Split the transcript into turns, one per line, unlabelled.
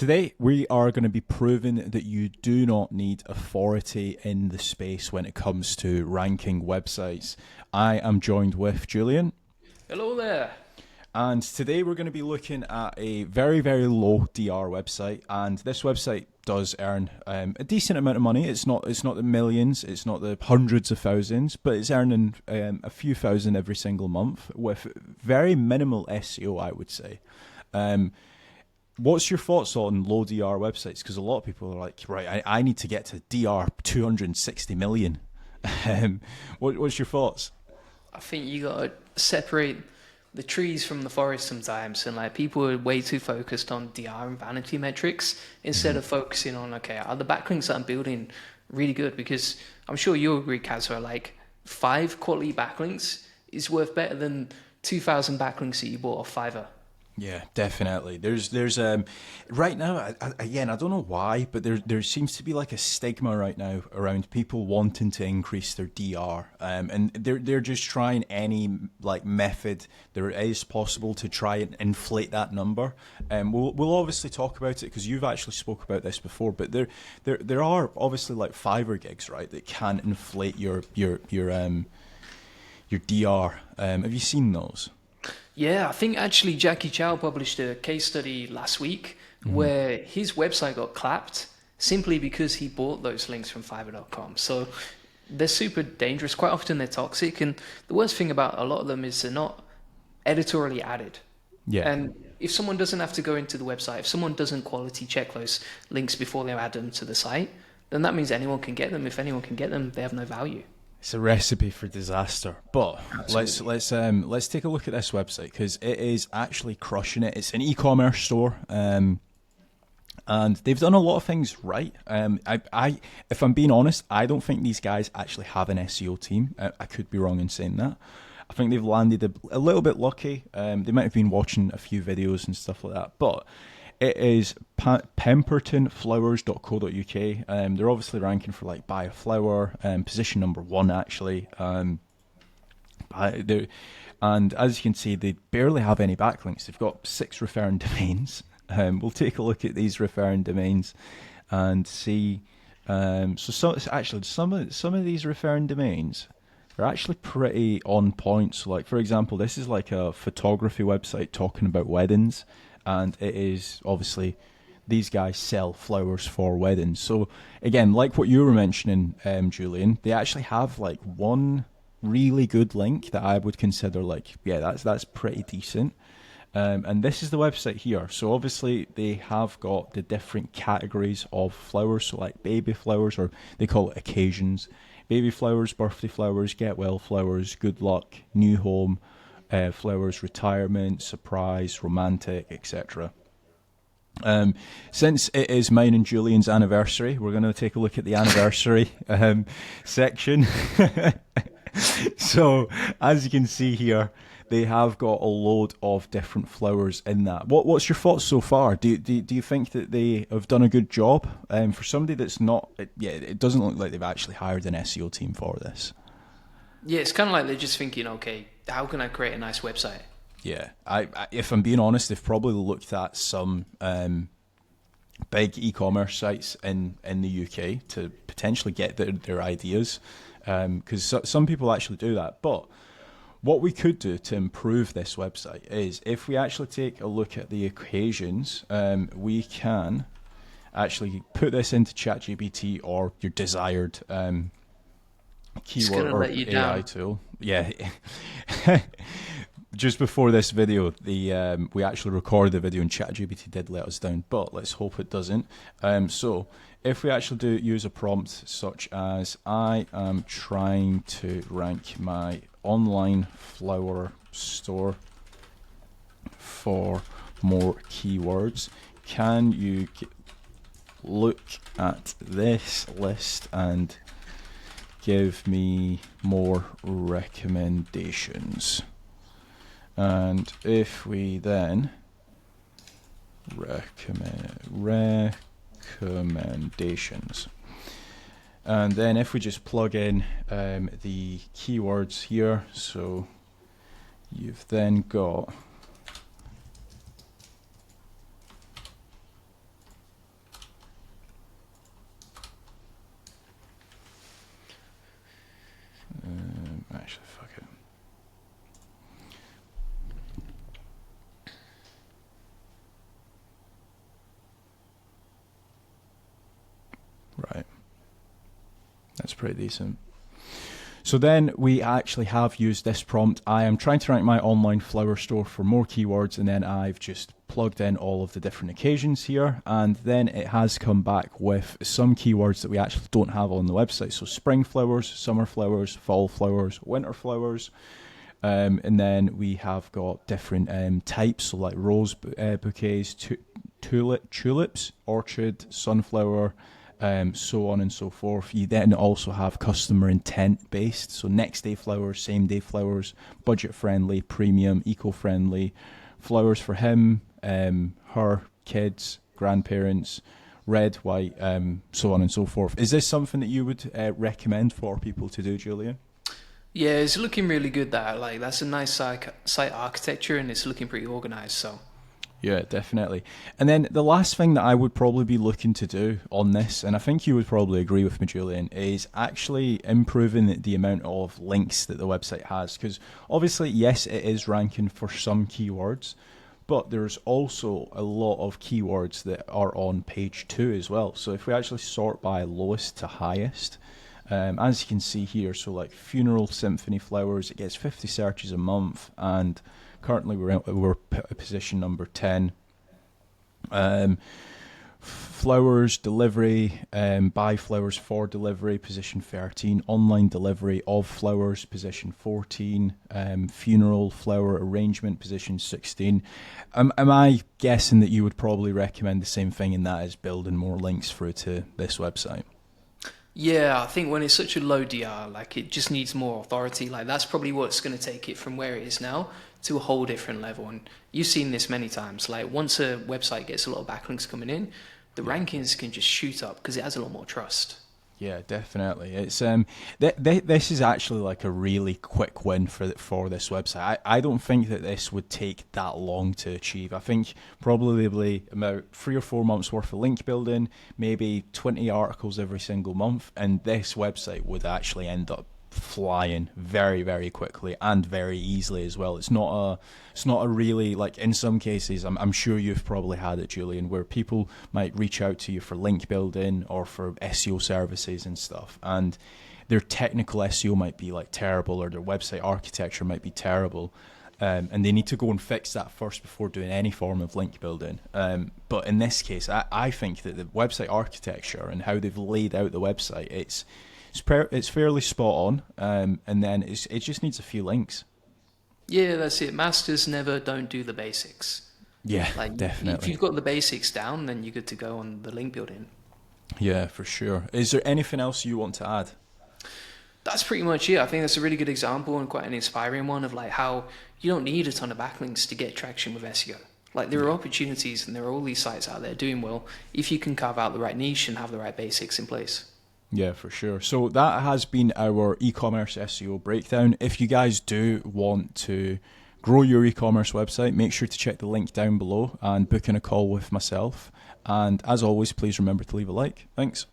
Today, we are going to be proving that you do not need authority in the space when it comes to ranking websites. I am joined with Julian.
Hello there.
And today we're going to be looking at a very, very low DR website. And this website does earn a decent amount of money. It's not the millions, it's not the hundreds of thousands, but it's earning a few thousand every single month with very minimal SEO, I would say. What's your thoughts on low DR websites? Because a lot of people are like, right, I need to get to DR 260 million. What's your thoughts?
I think you gotta separate the trees from the forest sometimes, and like people are way too focused on DR and vanity metrics instead of focusing on, okay, are the backlinks that I'm building really good? Because I'm sure you'll agree, Kazra, like 5 quality backlinks is worth better than 2,000 backlinks that you bought off Fiverr.
Yeah, definitely. There's right now, again, I don't know why, but there seems to be like a stigma right now around people wanting to increase their DR, and they're just trying any like method there is possible to try and inflate that number. We'll obviously talk about it because you've actually spoke about this before, but there are obviously like Fiverr gigs, right, that can inflate your DR. Have you seen those?
Yeah, I think actually Jackie Chow published a case study last week where his website got clapped simply because he bought those links from Fiverr.com. So they're super dangerous. Quite often they're toxic. And the worst thing about a lot of them is they're not editorially added.
Yeah.
And if someone doesn't have to go into the website, if someone doesn't quality check those links before they add them to the site, then that means anyone can get them. If anyone can get them, they have no value.
It's a recipe for disaster. But
Absolutely.
let's take a look at this website because it is actually crushing it. It's an e-commerce store, and they've done a lot of things right. If I'm being honest, I don't think these guys actually have an SEO team. I could be wrong in saying that. I think they've landed a little bit lucky. They might have been watching a few videos and stuff like that, but it is pembertonflowers.co.uk. They're obviously ranking for like buy a flower, position number 1 actually. And as you can see, they barely have any backlinks. They've got 6 referring domains. We'll take a look at these referring domains and see. Actually, some of these referring domains are actually pretty on point. So, like for example, this is like a photography website talking about weddings. And it is obviously these guys sell flowers for weddings. So again, like what you were mentioning, Julian, they actually have like one really good link that I would consider like, yeah, that's pretty decent. And this is the website here. So obviously they have got the different categories of flowers. So like baby flowers, or they call it occasions, baby flowers, birthday flowers, get well flowers, good luck, new home, flowers, retirement, surprise, romantic, etc. Since it is mine and Julian's anniversary, we're going to take a look at the anniversary section. So, as you can see here, they have got a load of different flowers in that. What's your thoughts so far? Do you think that they have done a good job? For somebody that's not, it doesn't look like they've actually hired an SEO team for this.
Yeah, it's kind of like they're just thinking, okay, how can I create a nice website?
Yeah, if I'm being honest, they've probably looked at some big e-commerce sites in the UK to potentially get their ideas, because some people actually do that. But what we could do to improve this website is if we actually take a look at the occasions, we can actually put this into ChatGPT or your desired
It's
keyword
gonna
or
let you
AI
down.
tool. Yeah. Just before this video, we actually recorded the video and ChatGPT did let us down, but let's hope it doesn't. So if we actually do use a prompt such as I am trying to rank my online flower store for more keywords, can you look at this list and give me more recommendations? And if we then recommendations, and then if we just plug in the keywords here, so you've then got Right. That's pretty decent. So then we actually have used this prompt. I am trying to rank my online flower store for more keywords, and then I've just plugged in all of the different occasions here, and then it has come back with some keywords that we actually don't have on the website. So spring flowers, summer flowers, fall flowers, winter flowers. And then we have got different types, so like rose bouquets, tulips, orchid, sunflower, so on and so forth. You then also have customer intent based, so next day flowers, same day flowers, budget friendly, premium, eco friendly, flowers for him, her, kids, grandparents, red, white, so on and so forth. Is this something that you would recommend for people to do, Julian?
Yeah, it's looking really good. That's a nice site architecture, and it's looking pretty organized. So
Yeah, definitely. And then the last thing that I would probably be looking to do on this, and I think you would probably agree with me, Julian, is actually improving the amount of links that the website has. Because obviously, yes, it is ranking for some keywords, but there's also a lot of keywords that are on page 2 as well. So if we actually sort by lowest to highest, as you can see here, so like funeral symphony flowers, it gets 50 searches a month, and currently we're position number 10. Flowers delivery, buy flowers for delivery, position 13. Online delivery of flowers, position 14. Funeral flower arrangement, position 16. Am I guessing that you would probably recommend the same thing, and that is building more links through to this website?
yeah, I think when it's such a low DR, like it just needs more authority. Like that's probably what's going to take it from where it is now to a whole different level. And you've seen this many times. Like once a website gets a lot of backlinks coming in, the rankings can just shoot up because it has a lot more trust.
Yeah, definitely. It's this is actually like a really quick win for this website. I don't think that this would take that long to achieve. I think probably about 3 or 4 months worth of link building, maybe 20 articles every single month, and this website would actually end up flying very, very quickly and very easily as well. It's not a really, like, in some cases, I'm sure you've probably had it, Julian, where people might reach out to you for link building or for SEO services and stuff, and their technical SEO might be like terrible, or their website architecture might be terrible, and they need to go and fix that first before doing any form of link building. But in this case, I think that the website architecture and how they've laid out the website, it's fairly spot on, and then it just needs a few links.
Yeah, that's it. Masters never don't do the basics.
Yeah,
Like if
definitely.
you've got the basics down, then you're good to go on the link building.
Yeah, for sure. Is there anything else you want to add?
That's pretty much it. I think that's a really good example and quite an inspiring one of like how you don't need a ton of backlinks to get traction with SEO. Like there are opportunities and there are all these sites out there doing well if you can carve out the right niche and have the right basics in place.
Yeah, for sure. So that has been our e-commerce SEO breakdown. If you guys do want to grow your e-commerce website, make sure to check the link down below and book in a call with myself. And as always, please remember to leave a like. Thanks.